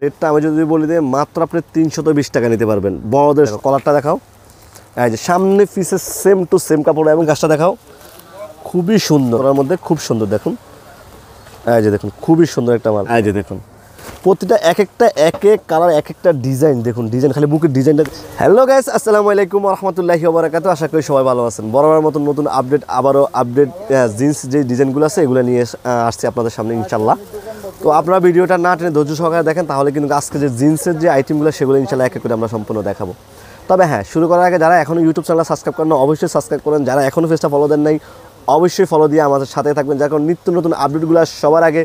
রেটটা আমি যদি বলি যে মাত্র আপনি 320 টাকা নিতে পারবেন। বড়দের কলারটা দেখাও, এই যে সামনে পিসে সেম টু সেম কাপড় এবং গাছটা দেখাও, খুবই সুন্দর। ওর মধ্যে খুব সুন্দর দেখুন, এই যে দেখুন খুবই সুন্দর একটা মাল। এই যে দেখুন প্রতিটা এক এক কালার, এক একটা ডিজাইন দেখুন, ডিজাইন খালি বুকের ডিজাইনটা। হ্যালো গাইস, আসসালামু আলাইকুম ওয়া রাহমাতুল্লাহি ওয়া বারাকাতুহু। আশা করি সবাই ভালো আছেন। বরাবরের মতো নতুন আবারও আপডেট জিন্স যে ডিজাইনগুলো আছে এগুলো নিয়ে আসছি আপনাদের সামনে ইনশাল্লাহ। তো আপনারা ভিডিওটা না টেনে ধৈর্য সহকারে দেখেন, তাহলে কিন্তু আজকে যে জিন্সের যে আইটেমগুলো সেগুলো ইনশাল্লাহ এক এক করে আমরা সম্পূর্ণ দেখাবো। তবে হ্যাঁ, শুরু করার আগে যারা এখনও ইউটিউব চ্যানেল সাবস্ক্রাইব করেন না অবশ্যই সাবস্ক্রাইব করেন, যারা এখনও পেজটা ফলো দেন নাই অবশ্যই ফলো দিয়ে আমাদের সাথে থাকবেন, যার কারণ নিত্য নতুন আপডেটগুলো সবার আগে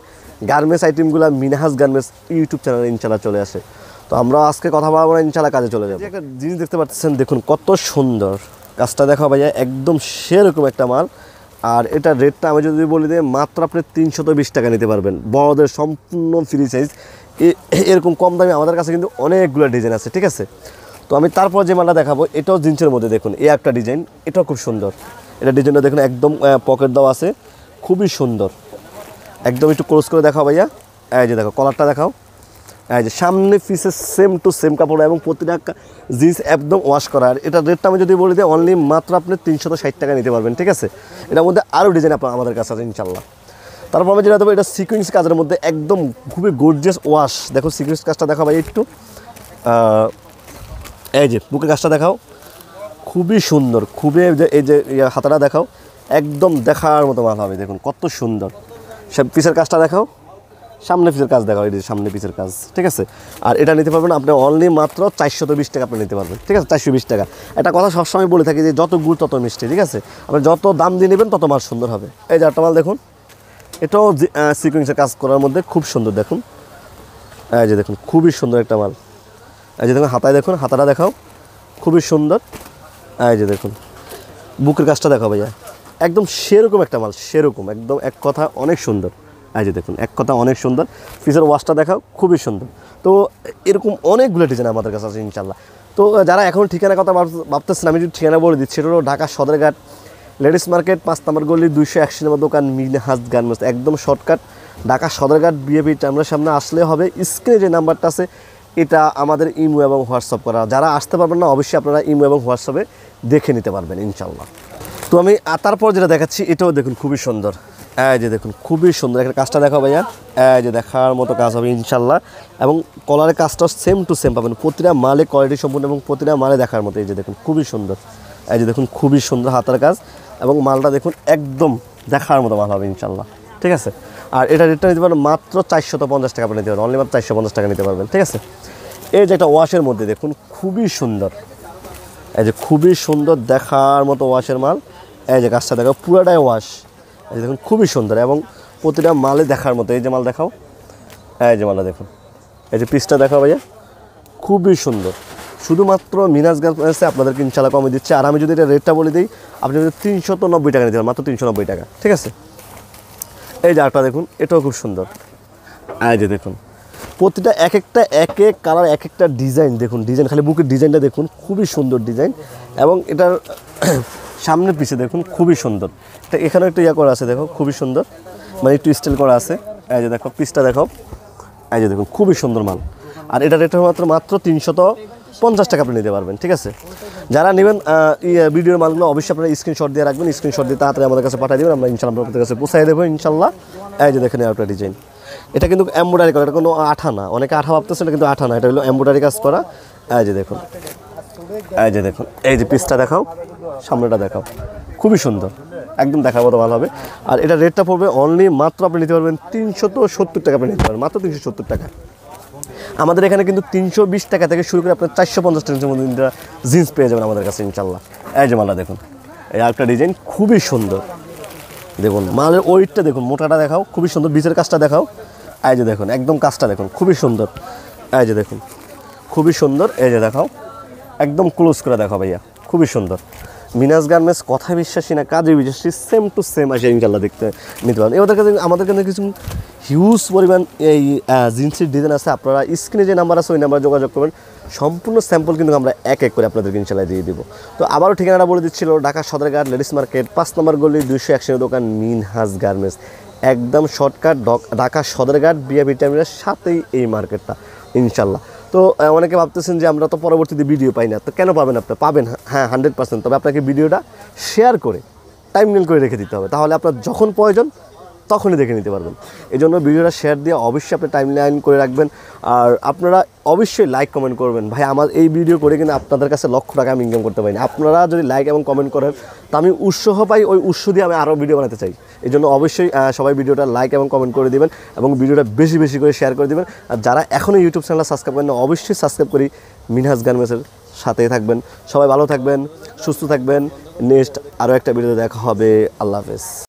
গার্মেন্টস আইটেমগুলো মিনহাজ গার্মেন্টস ইউটিউব চ্যানেলে ইনশাল্লাহ চলে আসে। তো আমরা আজকে কথা বলবো না, ইনশাল্লাহ কাজে চলে যাবো। একটা জিনিস দেখতে পাচ্ছেন, দেখুন কত সুন্দর কাজটা, দেখা ভাইয়া একদম সেরকম একটা মাল। আর এটা রেটটা আমি যদি বলি যে মাত্র আপনি 320 টাকা নিতে পারবেন। বড়দের সম্পূর্ণ ফ্রি সাইজ, এরকম কম দামে আমাদের কাছে কিন্তু অনেকগুলো ডিজাইন আছে, ঠিক আছে। তো আমি তারপর যে মালটা দেখাবো এটাও জিন্সের মধ্যে, দেখুন এই একটা ডিজাইন, এটাও খুব সুন্দর। এটা ডিজাইনটা দেখুন একদম পকেট দেওয়া আছে, খুবই সুন্দর। একদম একটু ক্লোজ করে দেখাও ভাইয়া, এই যে দেখো কলারটা দেখাও, এই যে সামনে পিসে সেম টু সেম কাপড় এবং প্রতিটা জিন্স একদম ওয়াশ করা। আর এটার রেটটা আমি যদি বলি যে অনলি মাত্র আপনি 360 টাকা নিতে পারবেন, ঠিক আছে। এটার মধ্যে আরও ডিজাইন আমাদের কাছে আছে ইনশাল্লাহ। তারপর আমি যেটা দেবো, এটা সিকুয়েন্স কাজের মধ্যে একদম খুবই গর্জিয়াস ওয়াশ। দেখো সিকুয়েন্স কাজটা দেখাও ভাই একটু, এই যে বুকের কাজটা দেখাও, খুবই সুন্দর। খুবই এই যে হাতাটা দেখাও, একদম দেখার মতো মাল হবে। দেখুন কত সুন্দর। সব পিসের কাজটা দেখাও, সামনে পিসের কাজ দেখাও, এই যে সামনে পিসের কাজ, ঠিক আছে। আর এটা নিতে পারবেন আপনি অনলি মাত্র 420 টাকা আপনি নিতে পারবেন, ঠিক আছে। 420 টাকা। একটা কথা সবসময় বলে থাকি যে যত গুড় তত মিষ্টি, ঠিক আছে। আপনি যত দাম দিয়ে নেবেন তত মাল সুন্দর হবে। এই যে একটা মাল দেখুন, এটাও সিকুয়েন্সের কাজ করার মধ্যে খুব সুন্দর দেখুন, এই যে দেখুন খুবই সুন্দর একটা মাল। এই যে দেখুন হাতায়, দেখুন হাতাটা দেখাও, খুবই সুন্দর। এই যে দেখুন বুকের কাজটা দেখাও ভাইয়া, একদম সেরকম একটা মাল, সেরকম একদম এক কথা অনেক সুন্দর। এই যে দেখুন এক কথা অনেক সুন্দর। পিসের ওয়াশটা দেখাও, খুবই সুন্দর। তো এরকম অনেকগুলো ডিজাইন আমাদের কাছে আছে ইনশাল্লাহ। তো যারা এখন ঠিকানা কথা ভাবতেছেন, আমি যদি ঠিকানা বলে দিচ্ছি, সেটা হলো ঢাকা সদরঘাট লেডিস মার্কেট 5 নম্বর গলি 281 নম্বর দোকান মিনহাজ গার্মেন্টস, একদম শর্টকাট। ঢাকা সদরঘাট বিএপি টার্মিনালের সামনে আসলে হবে। স্ক্রিনে যে নাম্বারটা আছে এটা আমাদের ইমো এবং হোয়াটসঅ্যাপ করা। যারা আসতে পারবেন না অবশ্যই আপনারা ইমো এবং হোয়াটসঅ্যাপে দেখে নিতে পারবেন ইনশাল্লাহ। তো আমি তারপর যেটা দেখাচ্ছি এটাও দেখুন খুবই সুন্দর। এই যে দেখুন খুবই সুন্দর একটা কাজটা দেখাও ভাইয়া, এই যে দেখার মতো কাজ হবে ইনশাল্লাহ। এবং কলারের কাজটাও সেম টু সেম পাবেন, প্রতিটা মালে কোয়ালিটি সম্পূর্ণ এবং প্রতিটা মালে দেখার মতো। এই যে দেখুন খুবই সুন্দর, এই যে দেখুন খুবই সুন্দর হাতার কাজ এবং মালটা দেখুন একদম দেখার মতো মাল হবে ইনশাল্লাহ, ঠিক আছে। আর এটা রেটটা নিতে পারবেন মাত্র 450 টাকা আপনি নিতে পারবেন, অনলি মাত্র 450 টাকা নিতে পারবেন, ঠিক আছে। এই যে একটা ওয়াশের মধ্যে দেখুন খুবই সুন্দর, এই যে খুবই সুন্দর দেখার মতো ওয়াশের মাল। এই যে কাজটা দেখো পুরাটাই ওয়াশ, এই যে দেখুন খুবই সুন্দর এবং প্রতিটা মালে দেখার মতো। এই যে মাল দেখাও, এই যে মালটা দেখুন, এই যে পিসটা দেখাও ভাইয়া, খুবই সুন্দর। শুধুমাত্র মিনহাজ গার্মেন্টসে আপনাদেরকে ইনশাল্লাহ কমে দিচ্ছে। আর আমি যদি এটা রেটটা বলে দিই, আপনি যদি 390 টাকা নিতে পারেন, মাত্র 390 টাকা, ঠিক আছে। এই যে আরেকটা দেখুন, এটাও খুব সুন্দর। এই যে দেখুন প্রতিটা এক এক কালার, এক একটা ডিজাইন দেখুন, ডিজাইন খালি বুকের ডিজাইনটা দেখুন, খুবই সুন্দর ডিজাইন। এবং এটার সামনের পিছে দেখুন খুবই সুন্দর। এটা এখানেও একটা করা আছে, দেখো খুবই সুন্দর, মানে একটু স্টাইল করা আছে। এই যে দেখো পিসটা দেখো, এই যে দেখুন খুবই সুন্দর মাল। আর এটা রেট মাত্র 350 টাকা আপনি নিতে পারবেন, ঠিক আছে। যারা নেবেন ভিডিওর মালগুলো অবশ্যই আপনারা স্ক্রিনশট দিয়ে রাখবেন, স্ক্রিনশট দিয়ে তাড়াতাড়ি আমাদের কাছে পাঠিয়ে দেবেন, আমরা ইনশাল্লাহ আপনাদের কাছে পৌঁছাই দেবো ইনশাল্লাহ। এই যে দেখেন একটা ডিজাইন, এটা কিন্তু এমব্রয়ডারি করা, এটা কোনো আঠা না। অনেকে আঠা ভাবতেছে, এটা কিন্তু আঠা না, এটা হলো এমব্রয়ডারি কাজ করা। এই যে দেখুন, এই যে দেখুন, এই যে পিসটা দেখাও, সামনেটা দেখাও, খুবই সুন্দর, একদম দেখার মতো ভালো হবে। আর এটা রেটটা পড়বে অনলি মাত্র আপনি নিতে পারবেন 370 টাকা আপনি নিতে পারবেন, মাত্র 370 টাকা। আমাদের এখানে কিন্তু 320 টাকা থেকে শুরু করে আপনার 450 টাকার মধ্যে জিন্স পেয়ে যাবেন আমাদের কাছে ইনশাল্লাহ। এই যে মালটা দেখুন, এই আরেকটা ডিজাইন খুবই সুন্দর। দেখুন মালের ওয়েটটা দেখুন, মোটাটা দেখাও, খুবই সুন্দর। বিচের কাজটা দেখাও, এই যে দেখুন একদম কাজটা দেখুন খুবই সুন্দর। এই যে দেখুন খুবই সুন্দর, এই যে দেখাও একদম ক্লোজ করে দেখাও ভাইয়া, খুবই সুন্দর। মিনহাজ গার্মেন্টস কথা বিশ্বাসী না, কাজে বিশ্বাসী, সেম টু সেম আসে ইনশাল্লাহ দেখতে নিতে পারেন। এবার কাছে আমাদের কাছে কিছু হিউজ পরিমাণ এই জিন্সের ডিজাইন আছে। আপনারা স্ক্রিনে যে নাম্বার আছে ওই নাম্বারে যোগাযোগ করবেন, সম্পূর্ণ স্যাম্পল কিন্তু আমরা এক এক করে আপনাদেরকে ইনশাল্লাহ দিয়ে দিব। তো আবারও ঠিকানাটা বলে দিচ্ছিল, ঢাকা সদরঘাট লেডিস মার্কেট 5 নম্বর গলি 281 দোকান মিনহাজ গার্মেন্টস, একদম শর্টকাট ঢাকা সদরঘাট বিআরবি টার্মিনালের সাথেই এই মার্কেটটা। ইনশাল্লাহ। তো অনেকে ভাবতেছেন যে আমরা তো পরবর্তীতে ভিডিও পাই না, তো কেন পাবেন? আপনি পাবেন, হ্যাঁ 100%। তবে আপনাকে ভিডিওটা শেয়ার করে টাইমলাইন করে রেখে দিতে হবে, তাহলে আপনার যখন প্রয়োজন তখনই দেখে নিতে পারবেন। এই জন্য ভিডিওটা শেয়ার দিয়ে অবশ্যই আপনি টাইমলাইন করে রাখবেন। আর আপনারা অবশ্যই লাইক কমেন্ট করবেন। ভাই আমার এই ভিডিও করে কিন্তু আপনাদের কাছে লক্ষ টাকা আমি ইনকাম করতে পারিনি, আপনারা যদি লাইক এবং কমেন্ট করেন তো আমি উৎসাহ পাই, ওই উৎস দিয়ে আমি আরও ভিডিও বানাতে চাই। এই জন্য অবশ্যই সবাই ভিডিওটা লাইক এবং কমেন্ট করে দিবেন এবং ভিডিওটা বেশি বেশি করে শেয়ার করে দিবেন। আর যারা এখনও ইউটিউব চ্যানেল সাবস্ক্রাইব করেন না, অবশ্যই সাবস্ক্রাইব করি মিনহাজ গার্মেন্টসের সাথেই থাকবেন। সবাই ভালো থাকবেন, সুস্থ থাকবেন। নেক্সট আরও একটা ভিডিও দেখা হবে। আল্লাহ হাফেজ।